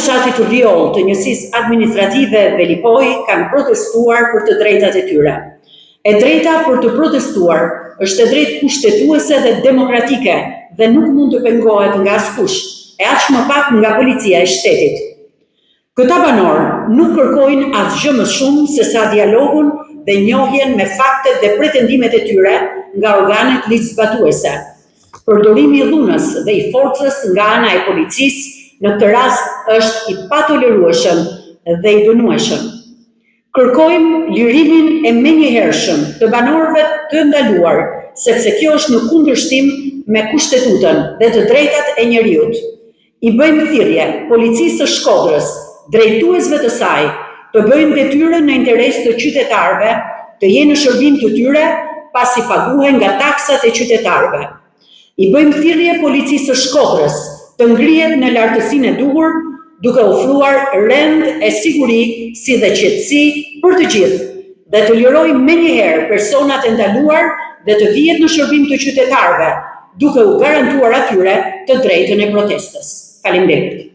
fushatit të Riol të njësisë administrative Velipoj kanë protestuar për të drejtat e tyre. E drejta për të protestuar është e drejtë kushtetuese dhe demokratike dhe nuk mund të pengohet nga askush, e aq më pak nga policia e shtetit. Këta banor nuk kërkojnë asgjë më shumë se sa dialogun dhe njohjen me faktet dhe pretendimet e tyre nga organet ligjzbatuese. Përdorimi i dhunës dhe i forcës nga ana e policisë në këtë rast është i patolerueshëm dhe i dënueshëm. Kërkojmë lirimin e menjëhershëm të banorëve të ndaluar, sepse kjo është në kundërshtim me kushtetutën dhe të drejtat e njeriut. I bëjmë thirrje policisë së Shkodrës, drejtuesve të saj, të bëjnë detyrën në interes të qytetarëve, të jenë në shërbim të tyre pasi paguhen nga taksat e qytetarëve. I bëjmë thirrje policisë së Shkodrës të ngrihet në lartësinë e duhur, duke ofruar rend e siguri si dhe qetësi për të gjithë, dhe të lirojë menjëherë personat e ndaluar dhe të vihet në shërbim të qytetarëve, duke u garantuar atyre të drejtën e protestës. Faleminderit.